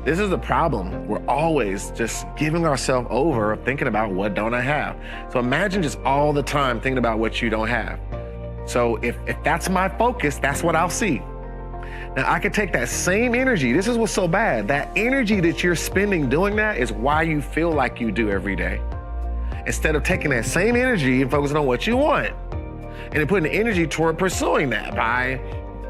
This is the problem. We're always just giving ourselves over thinking about what don't I have. So imagine just all the time thinking about what you don't have. So if that's my focus, that's what I'll see. Now I could take that same energy. This is what's so bad. That energy that you're spending doing that is why you feel like you do every day. Instead of taking that same energy and focusing on what you want and then putting the energy toward pursuing that by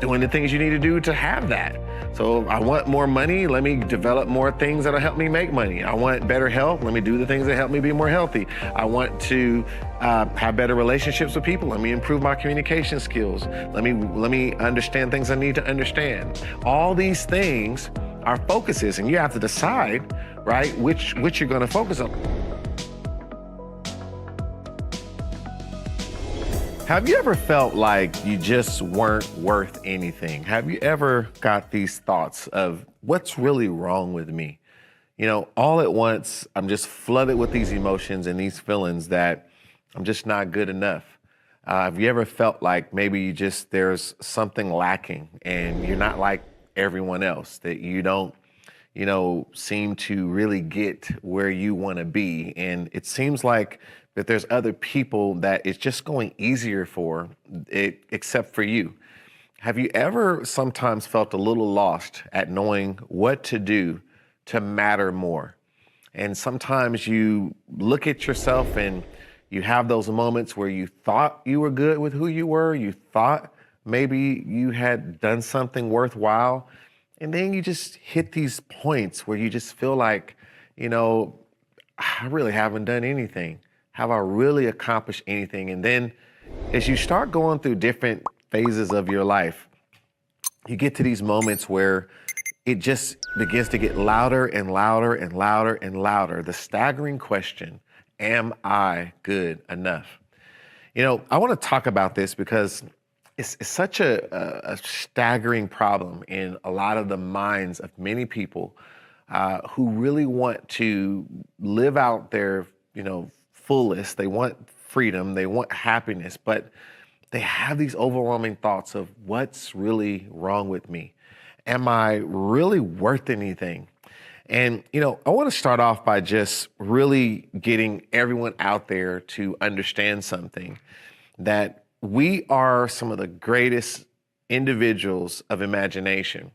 doing the things you need to do to have that. So I want more money, let me develop more things that'll help me make money. I want better health, let me do the things that help me be more healthy. I want to have better relationships with people, let me improve my communication skills. Let me understand things I need to understand. All these things are focuses, and you have to decide, right, which you're gonna focus on. Have you ever felt like you just weren't worth anything? Have you ever got these thoughts of what's really wrong with me? You know, all at once, I'm just flooded with these emotions and these feelings that I'm just not good enough. Have you ever felt like maybe there's something lacking and you're not like everyone else, that you don't, seem to really get where you want to be? And it seems like that there's other people that it's just going easier for it, except for you. Have you ever sometimes felt a little lost at knowing what to do to matter more? And sometimes you look at yourself and you have those moments where you thought you were good with who you were, you thought maybe you had done something worthwhile, and then you just hit these points where you just feel like, I really haven't done anything. Have I really accomplished anything? And then as you start going through different phases of your life, you get to these moments where it just begins to get louder and louder and louder and louder. The staggering question, am I good enough? I want to talk about this because it's such a staggering problem in a lot of the minds of many people who really want to live out their, fullest. They want freedom, they want happiness, but they have these overwhelming thoughts of what's really wrong with me? Am I really worth anything? And, I want to start off by just really getting everyone out there to understand something, that we are some of the greatest individuals of imagination,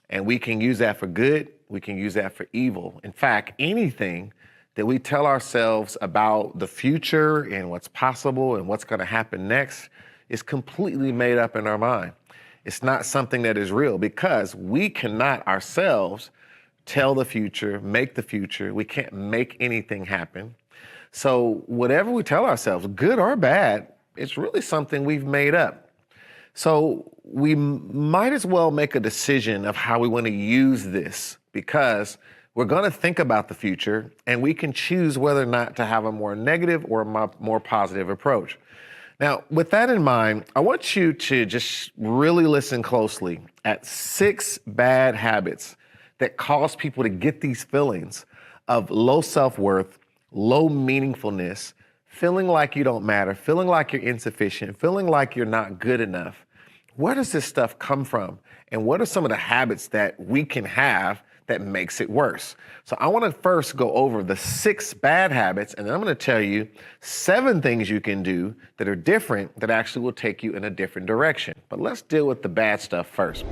and we can use that for good, we can use that for evil. In fact, anything that we tell ourselves about the future and what's possible and what's going to happen next is completely made up in our mind. It's not something that is real, because we cannot ourselves tell the future, make the future. We can't make anything happen. So whatever we tell ourselves, good or bad, it's really something we've made up. So we might as well make a decision of how we want to use this, because we're going to think about the future and we can choose whether or not to have a more negative or a more positive approach. Now, with that in mind, I want you to just really listen closely at 6 bad habits that cause people to get these feelings of low self-worth, low meaningfulness, feeling like you don't matter, feeling like you're insufficient, feeling like you're not good enough. Where does this stuff come from? And what are some of the habits that we can have that makes it worse? So I want to first go over the 6 bad habits, and then I'm going to tell you 7 things you can do that are different that actually will take you in a different direction. But let's deal with the bad stuff first.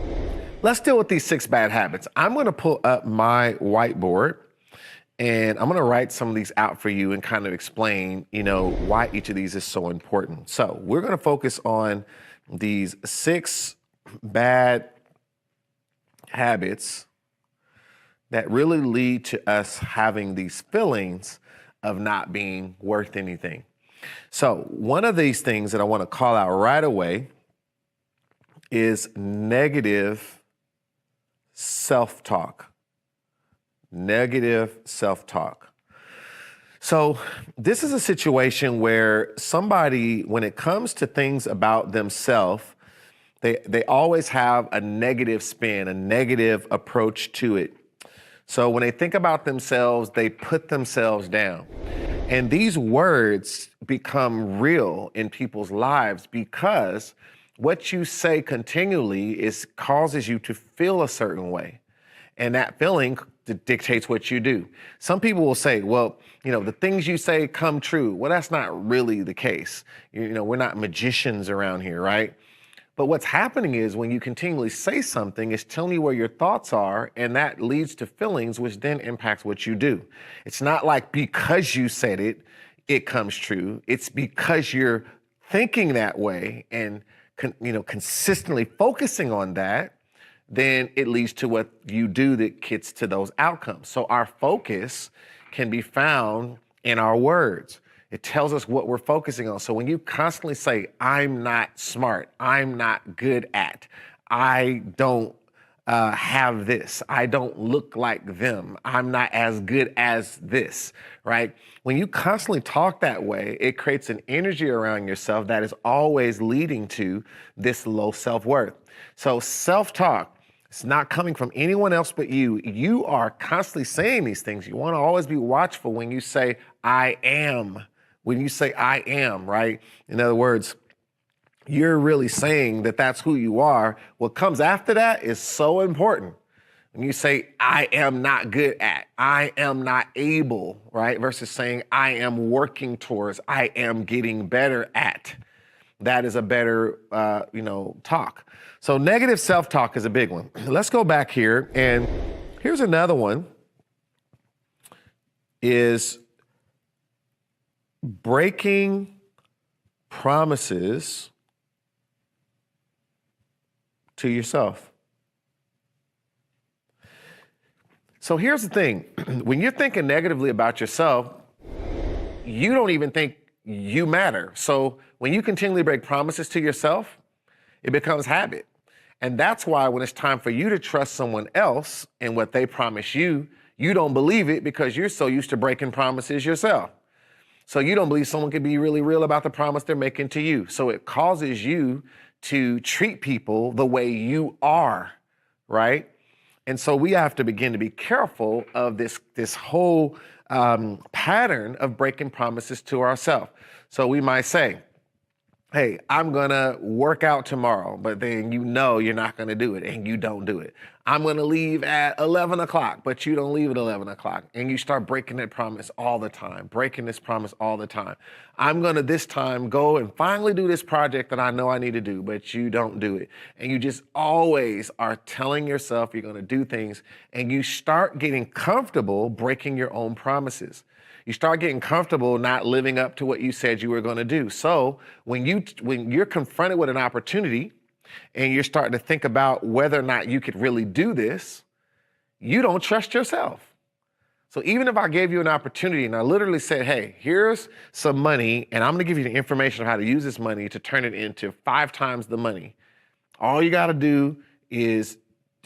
Let's deal with these 6 bad habits. I'm going to pull up my whiteboard and I'm going to write some of these out for you and kind of explain, why each of these is so important. So we're going to focus on these 6 bad habits that really lead to us having these feelings of not being worth anything. So one of these things that I want to call out right away is negative self-talk. Negative self-talk. So this is a situation where somebody, when it comes to things about themselves, they always have a negative spin, a negative approach to it. So when they think about themselves, they put themselves down. And these words become real in people's lives because what you say continually causes you to feel a certain way. And that feeling dictates what you do. Some people will say, well, the things you say come true. Well, that's not really the case. We're not magicians around here, right? But what's happening is when you continually say something, it's telling you where your thoughts are, and that leads to feelings, which then impacts what you do. It's not like because you said it, it comes true. It's because you're thinking that way and consistently focusing on that, then it leads to what you do that gets to those outcomes. So our focus can be found in our words. It tells us what we're focusing on. So when you constantly say, I'm not smart, I'm not good at, I don't have this, I don't look like them, I'm not as good as this, right? When you constantly talk that way, it creates an energy around yourself that is always leading to this low self-worth. So self-talk, it's not coming from anyone else but you. You are constantly saying these things. You want to always be watchful when you say, I am. When you say, I am, right? In other words, you're really saying that that's who you are. What comes after that is so important. When you say, I am not good at, I am not able, right? Versus saying, I am working towards, I am getting better at. That is a better, talk. So negative self-talk is a big one. Let's go back here. And here's another one is breaking promises to yourself. So here's the thing. When you're thinking negatively about yourself, you don't even think you matter. So when you continually break promises to yourself, it becomes habit. And that's why when it's time for you to trust someone else and what they promise you, you don't believe it because you're so used to breaking promises yourself. So you don't believe someone can be really real about the promise they're making to you. So it causes you to treat people the way you are, right? And so we have to begin to be careful of this whole pattern of breaking promises to ourselves. So we might say, hey, I'm gonna work out tomorrow, but then you're not gonna do it and you don't do it. I'm gonna leave at 11 o'clock, but you don't leave at 11 o'clock. And you start breaking that promise all the time, breaking this promise all the time. I'm gonna this time go and finally do this project that I know I need to do, but you don't do it. And you just always are telling yourself you're gonna do things, and you start getting comfortable breaking your own promises. You start getting comfortable not living up to what you said you were going to do. So when you're confronted with an opportunity and you're starting to think about whether or not you could really do this, you don't trust yourself. So even if I gave you an opportunity and I literally said, hey, here's some money and I'm going to give you the information on how to use this money to turn it into 5 times the money. All you got to do is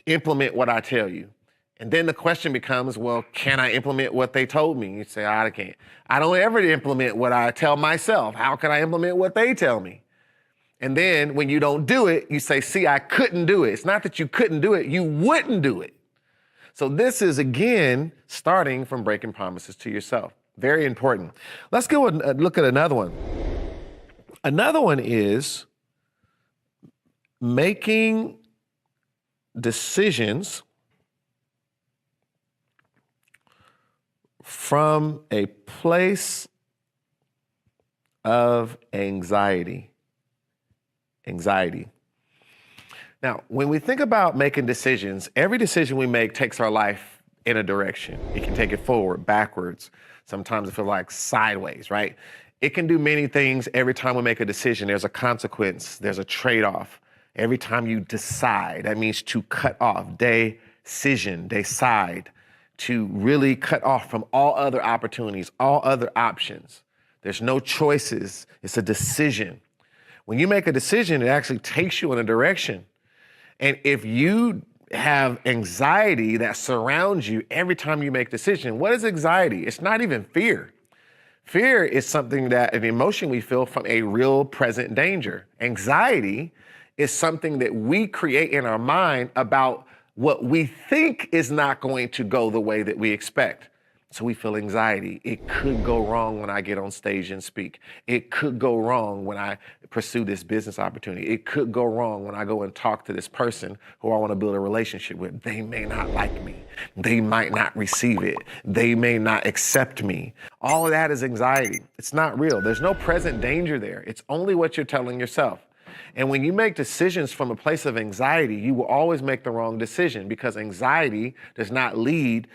implement what I tell you. And then the question becomes, well, can I implement what they told me? You say, I can't. I don't ever implement what I tell myself. How can I implement what they tell me? And then when you don't do it, you say, see, I couldn't do it. It's not that you couldn't do it, you wouldn't do it. So this is, again, starting from breaking promises to yourself. Very important. Let's go and look at another one. Another one is making decisions from a place of anxiety. Now, when we think about making decisions, every decision we make takes our life in a direction. It can take it forward, backwards. Sometimes it feels like sideways, right? It can do many things. Every time we make a decision, there's a consequence, there's a trade-off. Every time you decide, that means to cut off, decide, to really cut off from all other opportunities, all other options. There's no choices. It's a decision. When you make a decision, it actually takes you in a direction. And if you have anxiety that surrounds you every time you make a decision, what is anxiety? It's not even fear. Fear is something that, an emotion we feel from a real present danger. Anxiety is something that we create in our mind about what we think is not going to go the way that we expect. So we feel anxiety. It could go wrong when I get on stage and speak. It could go wrong when I pursue this business opportunity. It could go wrong when I go and talk to this person who I want to build a relationship with. They may not like me. They might not receive it. They may not accept me. All of that is anxiety. It's not real. There's no present danger there. It's only what you're telling yourself. And when you make decisions from a place of anxiety, you will always make the wrong decision, because anxiety does not lead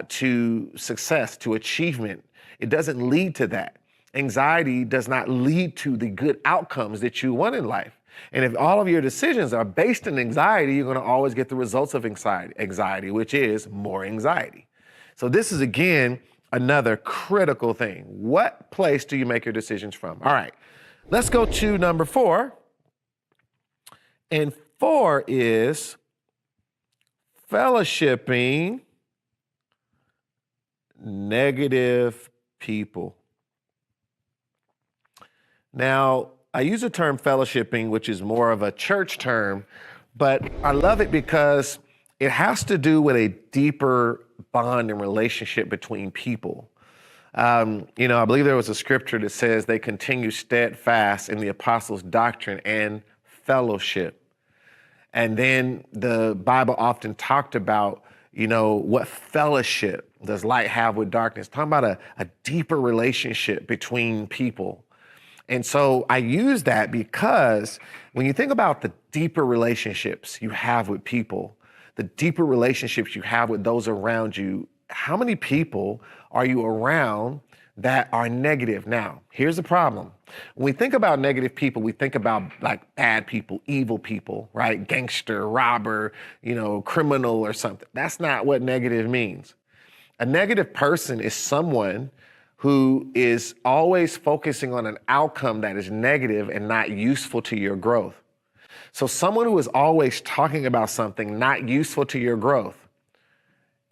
to success, to achievement. It doesn't lead to that. Anxiety does not lead to the good outcomes that you want in life. And if all of your decisions are based in anxiety, you're going to always get the results of anxiety, which is more anxiety. So this is, again, another critical thing. What place do you make your decisions from? All right, let's go to number 4. And 4 is fellowshipping negative people. Now, I use the term fellowshipping, which is more of a church term, but I love it because it has to do with a deeper bond and relationship between people. I believe there was a scripture that says they continue steadfast in the apostles' doctrine and fellowship. And then the Bible often talked about, what fellowship does light have with darkness? Talking about a deeper relationship between people. And so I use that because when you think about the deeper relationships you have with people, the deeper relationships you have with those around you, how many people are you around that are negative? Now, here's the problem. When we think about negative people, we think about like bad people, evil people, right? Gangster, robber, criminal or something. That's not what negative means. A negative person is someone who is always focusing on an outcome that is negative and not useful to your growth. So someone who is always talking about something not useful to your growth,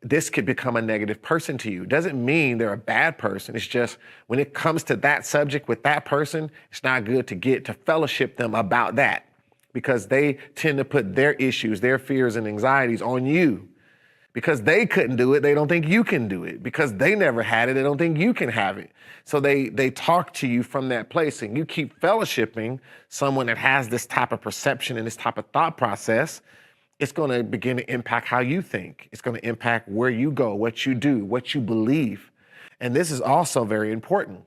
this could become a negative person to you. It doesn't mean they're a bad person. It's just when it comes to that subject with that person, it's not good to get to fellowship them about that, because they tend to put their issues, their fears and anxieties on you. Because they couldn't do it, they don't think you can do it. Because they never had it, they don't think you can have it. So they talk to you from that place, and you keep fellowshipping someone that has this type of perception and this type of thought process. It's going to begin to impact how you think. It's going to impact where you go, what you do, what you believe. And this is also very important.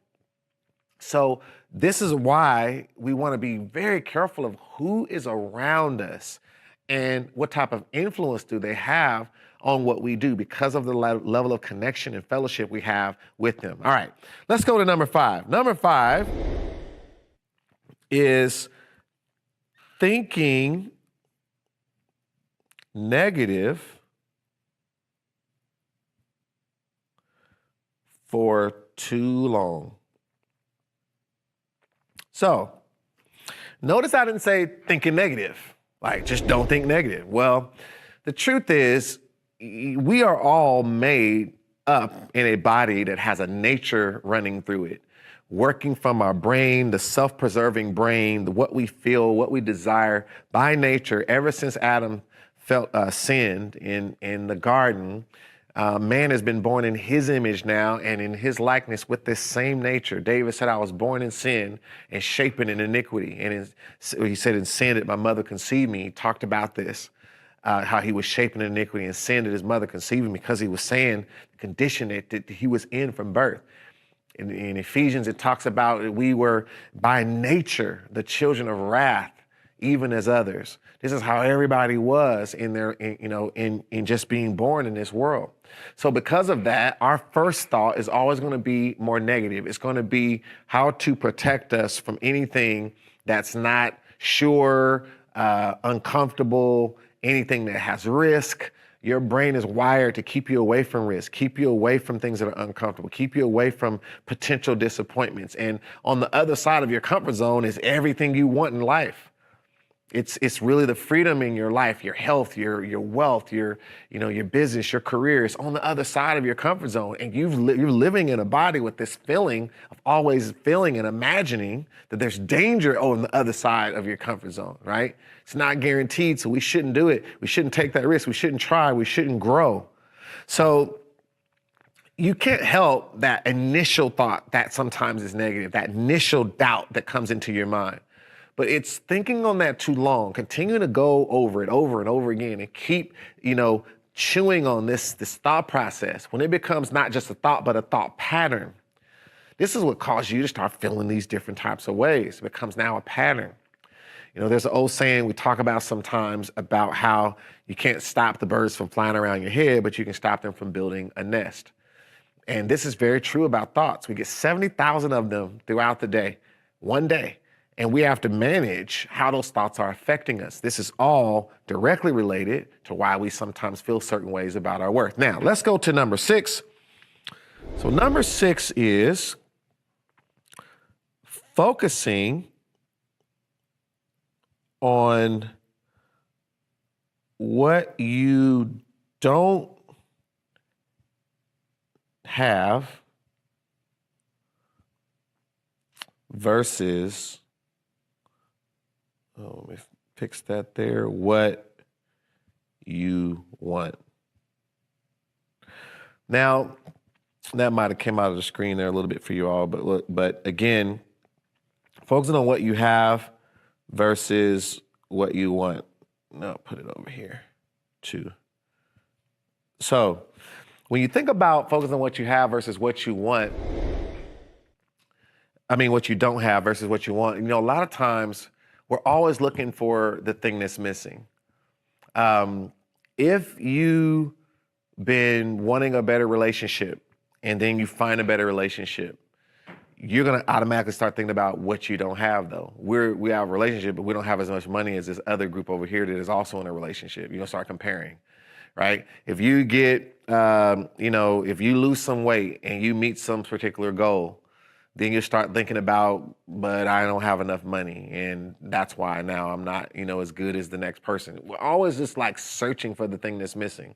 So this is why we want to be very careful of who is around us and what type of influence do they have on what we do, because of the level of connection and fellowship we have with them. All right, let's go to number 5. Number 5 is thinking negative for too long. So notice I didn't say thinking negative, like just don't think negative. Well, the truth is we are all made up in a body that has a nature running through it, working from our brain, the self-preserving brain, what we feel, what we desire by nature. Ever since Adam sinned in the garden, man has been born in his image now and in his likeness with this same nature. David said, I was born in sin and shapen in iniquity. And he said, in sin that my mother conceived me. He talked about this, how he was shapen in iniquity, and sin that his mother conceived him, because he was saying the condition that he was in from birth. In Ephesians, it talks about we were by nature the children of wrath, even as others. This is how everybody was in just being born in this world. So because of that, our first thought is always going to be more negative. It's going to be how to protect us from anything that's not sure, uncomfortable, anything that has risk. Your brain is wired to keep you away from risk, keep you away from things that are uncomfortable, keep you away from potential disappointments. And on the other side of your comfort zone is everything you want in life. It's really the freedom in your life, your health, your wealth, your business, your career. It's on the other side of your comfort zone. And you're living in a body with this feeling of always feeling and imagining that there's danger on the other side of your comfort zone, right? It's not guaranteed, so we shouldn't do it. We shouldn't take that risk. We shouldn't try. We shouldn't grow. So, you can't help that initial thought that sometimes is negative, that initial doubt that comes into your mind. But it's thinking on that too long, continuing to go over it over and over again and keep, chewing on this thought process. When it becomes not just a thought, but a thought pattern, this is what causes you to start feeling these different types of ways. It becomes now a pattern. There's an old saying we talk about sometimes about how you can't stop the birds from flying around your head, but you can stop them from building a nest. And this is very true about thoughts. We get 70,000 of them throughout the day, one day. And we have to manage how those thoughts are affecting us. This is all directly related to why we sometimes feel certain ways about our worth. Now, let's go to number 6. So number 6 is focusing on what you don't have versus, let me fix that there, what you want. Now, that might have come out of the screen there a little bit for you all, but again, focusing on what you have versus what you want. No, put it over here too. So when you think about focusing on what you have versus what you want, what you don't have versus what you want, a lot of times we're always looking for the thing that's missing. If you've been wanting a better relationship and then you find a better relationship, you're going to automatically start thinking about what you don't have, though. We have a relationship, but we don't have as much money as this other group over here that is also in a relationship. You're going to start comparing, right? If you get, if you lose some weight and you meet some particular goal, then you start thinking about, but I don't have enough money, and that's why now I'm not, as good as the next person. We're always just like searching for the thing that's missing.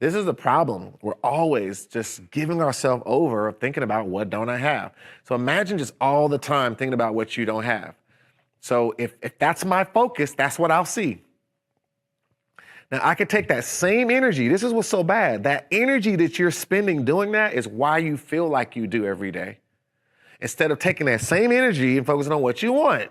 This is the problem. We're always just giving ourselves over thinking about what don't I have. So imagine just all the time thinking about what you don't have. So if that's my focus, that's what I'll see. Now I could take that same energy. This is what's so bad. That energy that you're spending doing that is why you feel like you do every day. Instead of taking that same energy and focusing on what you want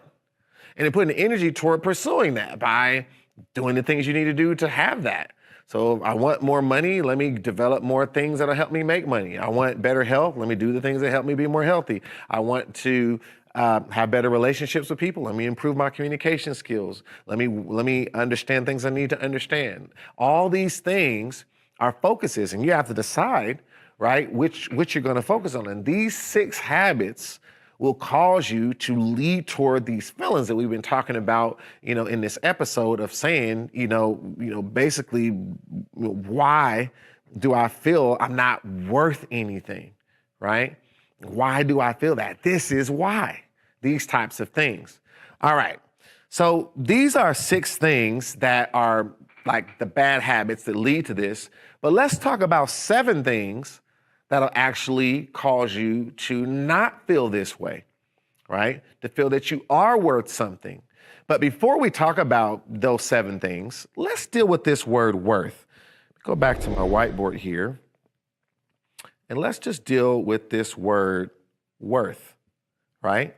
and then putting the energy toward pursuing that by doing the things you need to do to have that. So I want more money, let me develop more things that'll help me make money. I want better health, let me do the things that help me be more healthy. I want to have better relationships with people, let me improve my communication skills. Let me understand things I need to understand. All these things are focuses, and you have to decide, right, which you're gonna focus on. And these 6 habits will cause you to lead toward these feelings that we've been talking about, in this episode of saying, basically, why do I feel I'm not worth anything, right? Why do I feel that? This is why, these types of things. All right, so these are 6 things that are like the bad habits that lead to this, but let's talk about 7 things that'll actually cause you to not feel this way, right? To feel that you are worth something. But before we talk about those 7 things, let's deal with this word worth. Go back to my whiteboard here, and let's just deal with this word worth, right?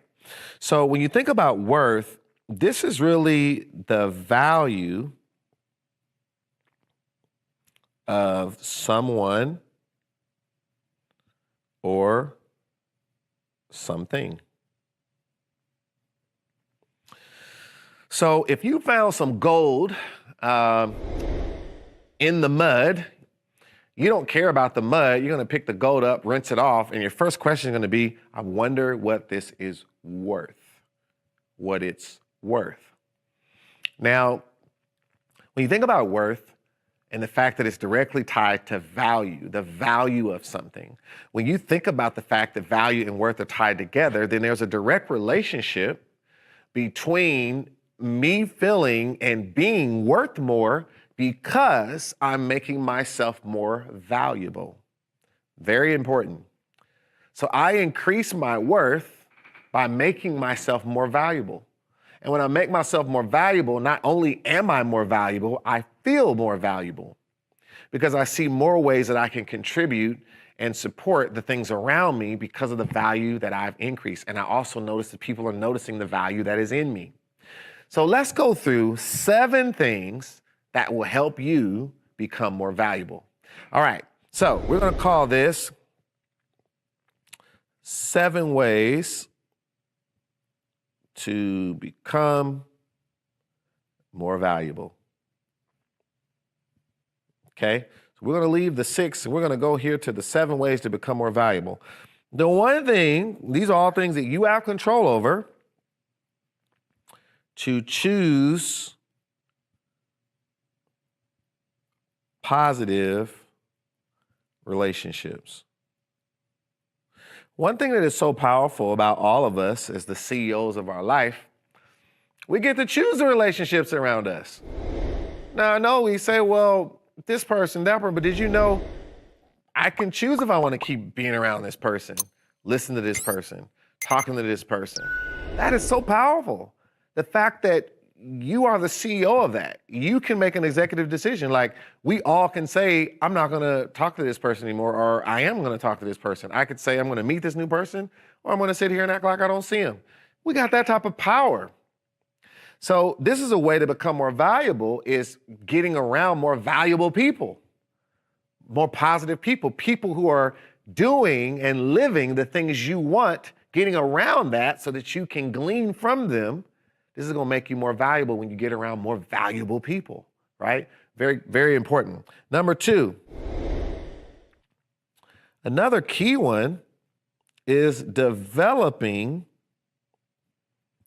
So when you think about worth, this is really the value of someone or something. So if you found some gold in the mud, you don't care about the mud, you're gonna pick the gold up, rinse it off, and your first question is gonna be, I wonder what this is worth, what it's worth. Now, when you think about worth, and the fact that it's directly tied to value, the value of something. When you think about the fact that value and worth are tied together, then there's a direct relationship between me feeling and being worth more because I'm making myself more valuable. Very important. So I increase my worth by making myself more valuable. And when I make myself more valuable, not only am I more valuable, I feel more valuable. because I see more ways that I can contribute and support the things around me because of the value that I've increased. And I also notice that people are noticing the value that is in me. So let's go through 7 things that will help you become more valuable. All right, so we're gonna call this 7 ways to become more valuable. Okay, so we're gonna leave the 6 and we're gonna go here to the 7 ways to become more valuable. The one thing, these are all things that you have control over, to choose positive relationships. One thing that is so powerful about all of us as the CEOs of our life, we get to choose the relationships around us. Now, I know we say, well, this person, that person, but did you know I can choose if I want to keep being around this person, listen to this person, talking to this person. That is so powerful. The fact that you are the CEO of that. You can make an executive decision. Like, we all can say, I'm not gonna talk to this person anymore, or I am gonna talk to this person. I could say I'm gonna meet this new person, or I'm gonna sit here and act like I don't see him. We got that type of power. So this is a way to become more valuable, is getting around more valuable people, more positive people, people who are doing and living the things you want, getting around that so that you can glean from them. This is gonna make you more valuable when you get around more valuable people, right? Very, very important. Number 2, another key one is developing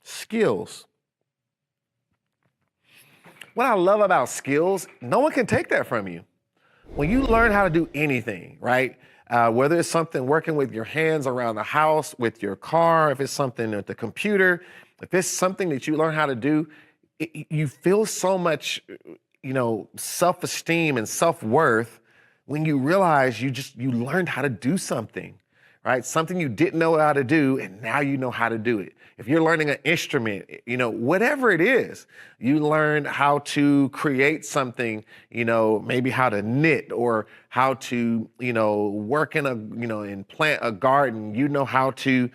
skills. What I love about skills, no one can take that from you. When you learn how to do anything, right? Whether it's something working with your hands around the house, with your car, if it's something with the computer, if it's something that you learn how to do, you feel so much, self-esteem and self-worth when you realize you learned how to do something, right? Something you didn't know how to do, and now you know how to do it. If you're learning an instrument, whatever it is, you learn how to create something, maybe how to knit or how to, work in and plant a garden, how to,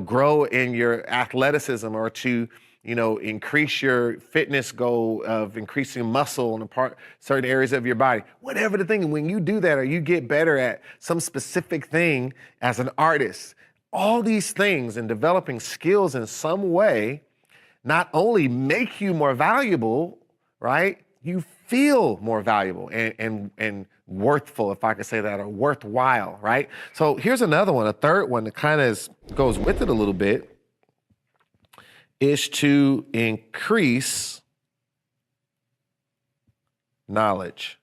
grow in your athleticism, or to, increase your fitness goal of increasing muscle in certain areas of your body, whatever the thing. And when you do that, or you get better at some specific thing as an artist, all these things and developing skills in some way not only make you more valuable, right? You feel more valuable and worthful, if I could say that, or worthwhile, right? So here's another one, a third one that kind of goes with it a little bit, is to increase knowledge.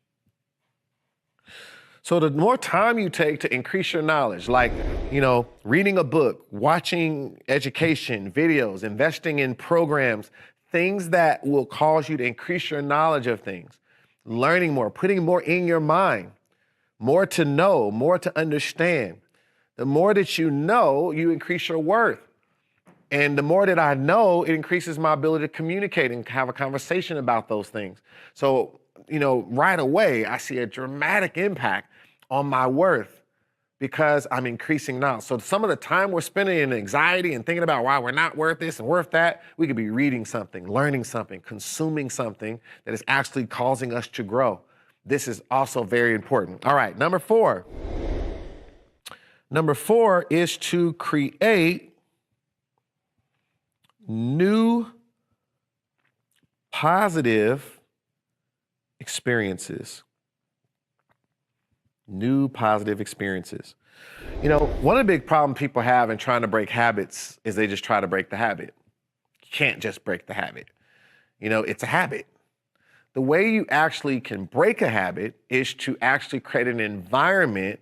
So the more time you take to increase your knowledge, like, reading a book, watching education, videos, investing in programs, things that will cause you to increase your knowledge of things, learning more, putting more in your mind, more to know, more to understand. The more that you know, you increase your worth. And the more that I know, it increases my ability to communicate and have a conversation about those things. So, right away, I see a dramatic impact on my worth because I'm increasing knowledge. So some of the time we're spending in anxiety and thinking about why we're not worth this and worth that, we could be reading something, learning something, consuming something that is actually causing us to grow. This is also very important. All right, number 4. Number 4 is to create new positive experiences. New positive experiences. One of the big problems people have in trying to break habits is they just try to break the habit. You can't just break the habit. It's a habit. The way you actually can break a habit is to actually create an environment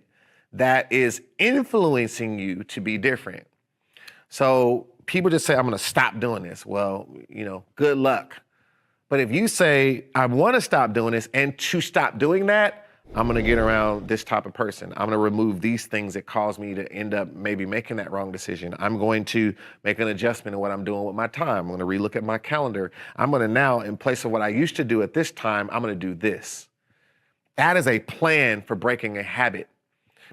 that is influencing you to be different. So people just say, I'm gonna stop doing this. Well, good luck. But if you say, I wanna stop doing this, and to stop doing that, I'm gonna get around this type of person. I'm gonna remove these things that cause me to end up maybe making that wrong decision. I'm going to make an adjustment in what I'm doing with my time. I'm gonna relook at my calendar. I'm gonna now, in place of what I used to do at this time, I'm gonna do this. That is a plan for breaking a habit,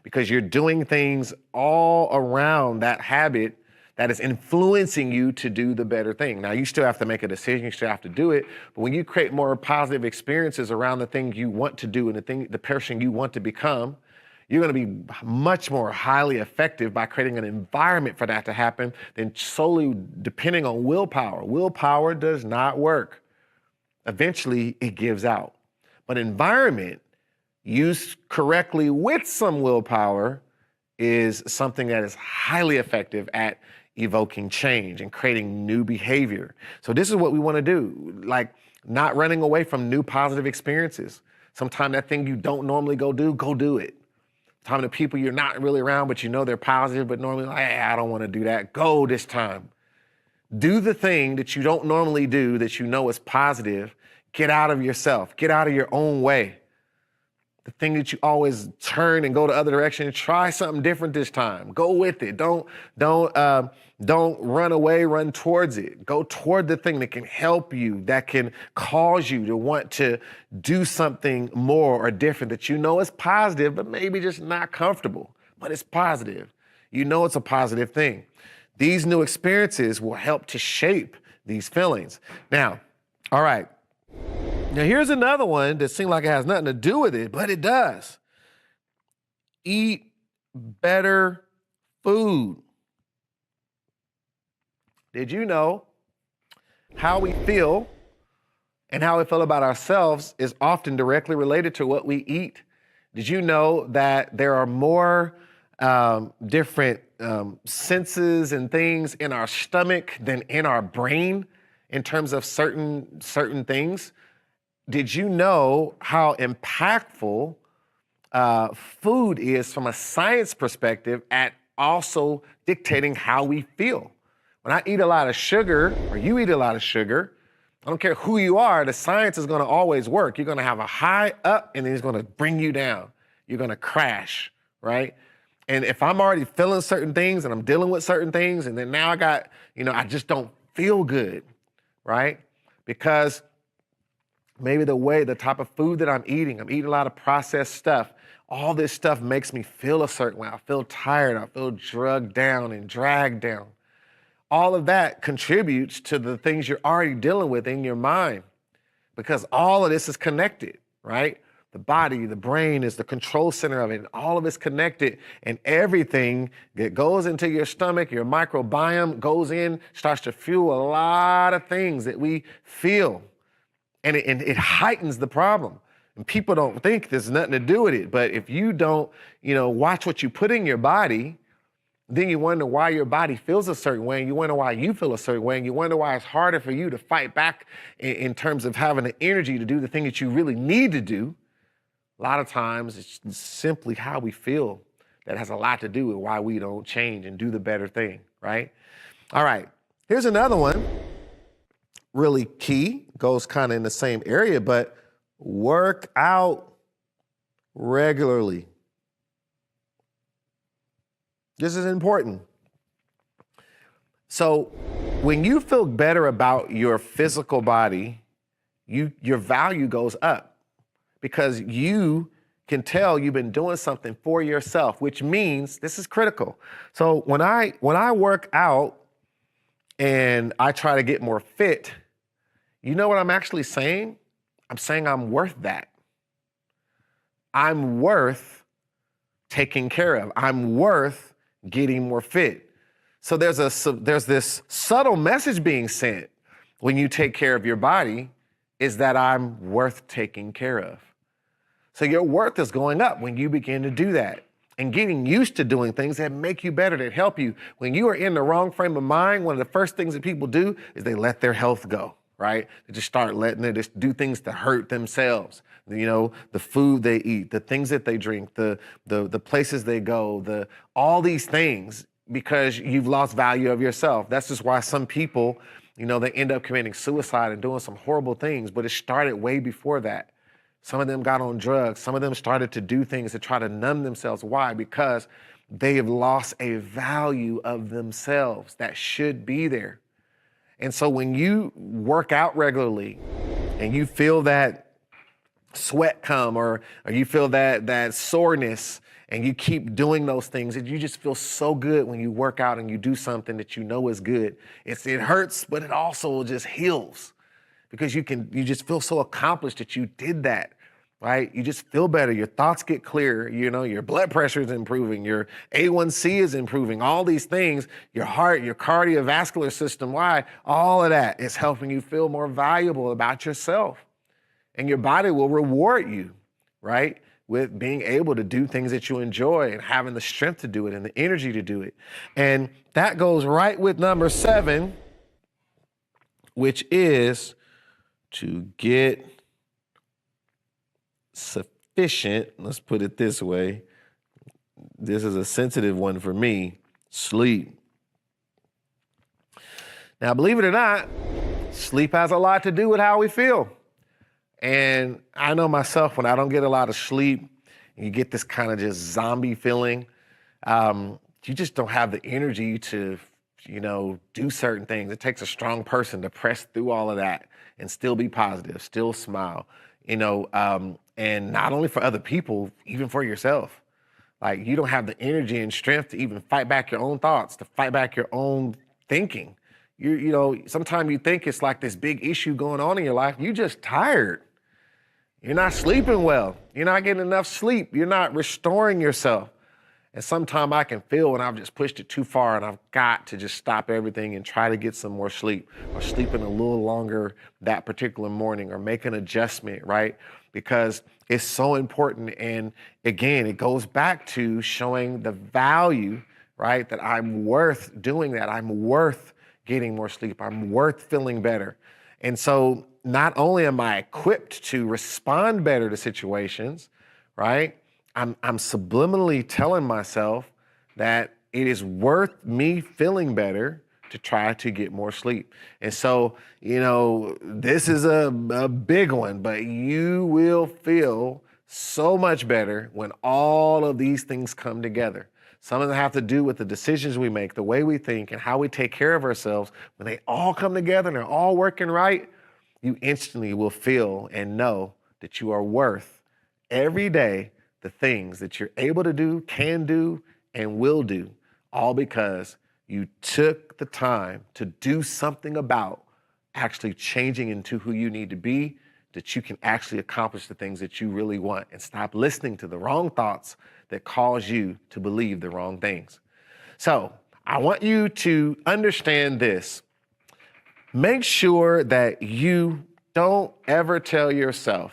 because you're doing things all around that habit that is influencing you to do the better thing. Now, you still have to make a decision, you still have to do it, but when you create more positive experiences around the thing you want to do and the person you want to become, you're gonna be much more highly effective by creating an environment for that to happen than solely depending on willpower. Willpower does not work. Eventually, it gives out. But environment, used correctly with some willpower, is something that is highly effective at evoking change and creating new behavior. So this is what we want to do, like not running away from new positive experiences. Sometimes that thing you don't normally go do it. Time to people you're not really around, but you know they're positive, but normally like, hey, I don't want to do that. Go this time. Do the thing that you don't normally do that you know is positive. Get out of yourself. Get out of your own way. The thing that you always turn and go the other direction, try something different this time. Go with it. Don't run away, run towards it. Go toward the thing that can help you, that can cause you to want to do something more or different that you know is positive, but maybe just not comfortable, but it's positive. You know it's a positive thing. These new experiences will help to shape these feelings. Now, all right. Now, here's another one that seems like it has nothing to do with it, but it does. Eat better food. Did you know how we feel and how we feel about ourselves is often directly related to what we eat? Did you know that there are more different senses and things in our stomach than in our brain in terms of certain things? Did you know how impactful food is from a science perspective at also dictating how we feel? When I eat a lot of sugar, or you eat a lot of sugar, I don't care who you are, the science is gonna always work. You're gonna have a high up and then it's gonna bring you down. You're gonna crash, right? And if I'm already feeling certain things and I'm dealing with certain things, and then now I got, I just don't feel good, right? Because maybe the type of food that I'm eating a lot of processed stuff. All this stuff makes me feel a certain way. I feel tired, I feel drugged down and dragged down. All of that contributes to the things you're already dealing with in your mind, because all of this is connected, right? The body, the brain is the control center of it, and all of it's connected, and everything that goes into your stomach, your microbiome goes in, starts to fuel a lot of things that we feel. And it heightens the problem. And people don't think there's nothing to do with it. But if you don't, watch what you put in your body, then you wonder why your body feels a certain way, and you wonder why you feel a certain way, and you wonder why it's harder for you to fight back in terms of having the energy to do the thing that you really need to do. A lot of times it's simply how we feel that has a lot to do with why we don't change and do the better thing, right? All right, here's another one. Really key, goes kind of in the same area, but work out regularly. This is important. So when you feel better about your physical body, your value goes up, because you can tell you've been doing something for yourself, which means this is critical. So when I work out and I try to get more fit, you know what I'm actually saying? I'm saying I'm worth that. I'm worth taking care of. I'm worth getting more fit. So there's this subtle message being sent when you take care of your body, is that I'm worth taking care of. So your worth is going up when you begin to do that and getting used to doing things that make you better, that help you. When you are in the wrong frame of mind, one of the first things that people do is they let their health go, right? They just start letting it just do things to hurt themselves. The food they eat, the things that they drink, the places they go, all these things, because you've lost value of yourself. That's just why some people, they end up committing suicide and doing some horrible things, but it started way before that. Some of them got on drugs. Some of them started to do things to try to numb themselves. Why? Because they have lost a value of themselves that should be there. And so when you work out regularly and you feel that sweat come or you feel that soreness and you keep doing those things and you just feel so good when you work out and you do something that you know is good. It hurts, but it also just heals because you just feel so accomplished that you did that, right? You just feel better. Your thoughts get clearer. You know, your blood pressure is improving. Your A1C is improving. All these things, your heart, your cardiovascular system, why? All of that is helping you feel more valuable about yourself. And your body will reward you, right? With being able to do things that you enjoy and having the strength to do it and the energy to do it. And that goes right with number 7, which is to get sufficient, let's put it this way. This is a sensitive one for me, sleep. Now, believe it or not, sleep has a lot to do with how we feel. And I know myself, when I don't get a lot of sleep, and you get this kind of just zombie feeling, you just don't have the energy to, do certain things. It takes a strong person to press through all of that and still be positive, still smile, and not only for other people, even for yourself. Like, you don't have the energy and strength to even fight back your own thoughts, to fight back your own thinking. Sometimes you think it's like this big issue going on in your life. You're just tired. You're not sleeping well. You're not getting enough sleep. You're not restoring yourself. And sometimes I can feel when I've just pushed it too far and I've got to just stop everything and try to get some more sleep, or sleeping a little longer that particular morning, or make an adjustment, right? Because it's so important. And again, it goes back to showing the value, right? That I'm worth doing that. I'm worth getting more sleep. I'm worth feeling better. And so not only am I equipped to respond better to situations, right? I'm subliminally telling myself that it is worth me feeling better to try to get more sleep. And so, this is a big one, but you will feel so much better when all of these things come together. Some of them have to do with the decisions we make, the way we think, and how we take care of ourselves. When they all come together and they're all working right, you instantly will feel and know that you are worth every day the things that you're able to do, can do, and will do, all because you took the time to do something about actually changing into who you need to be, that you can actually accomplish the things that you really want, and stop listening to the wrong thoughts that cause you to believe the wrong things. So I want you to understand this. Make sure that you don't ever tell yourself,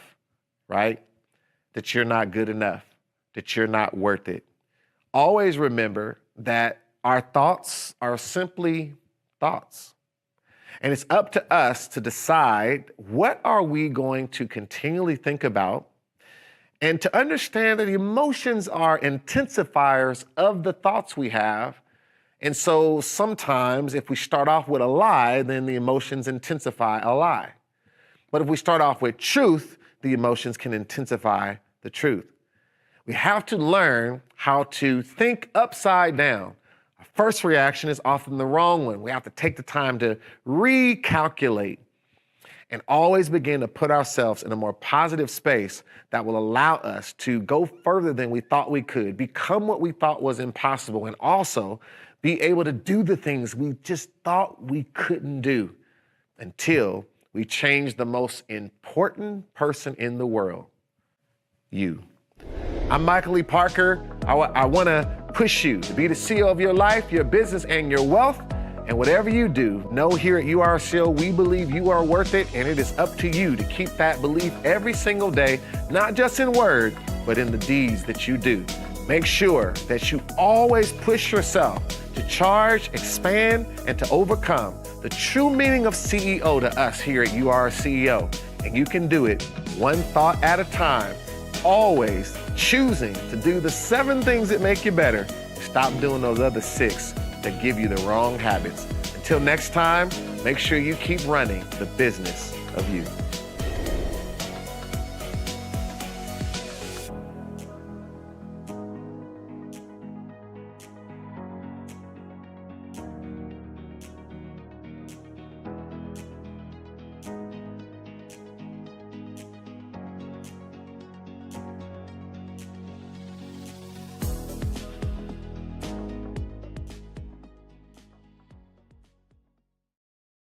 right, that you're not good enough, that you're not worth it. Always remember that our thoughts are simply thoughts. And it's up to us to decide, what are we going to continually think about, and to understand that emotions are intensifiers of the thoughts we have. And so sometimes if we start off with a lie, then the emotions intensify a lie. But if we start off with truth, the emotions can intensify the truth. We have to learn how to think upside down. Our first reaction is often the wrong one. We have to take the time to recalculate and always begin to put ourselves in a more positive space that will allow us to go further than we thought we could, become what we thought was impossible, and also be able to do the things we just thought we couldn't do until we change the most important person in the world, you. I'm Michael Lee Parker. I want to push you to be the CEO of your life, your business, and your wealth. And whatever you do, know here at URCO, we believe you are worth it, and it is up to you to keep that belief every single day, not just in word, but in the deeds that you do. Make sure that you always push yourself to charge, expand, and to overcome. The true meaning of CEO to us here at URCO. And you can do it one thought at a time, always choosing to do the 7 things that make you better. Stop doing those other 6 that give you the wrong habits. Until next time, make sure you keep running the business of you.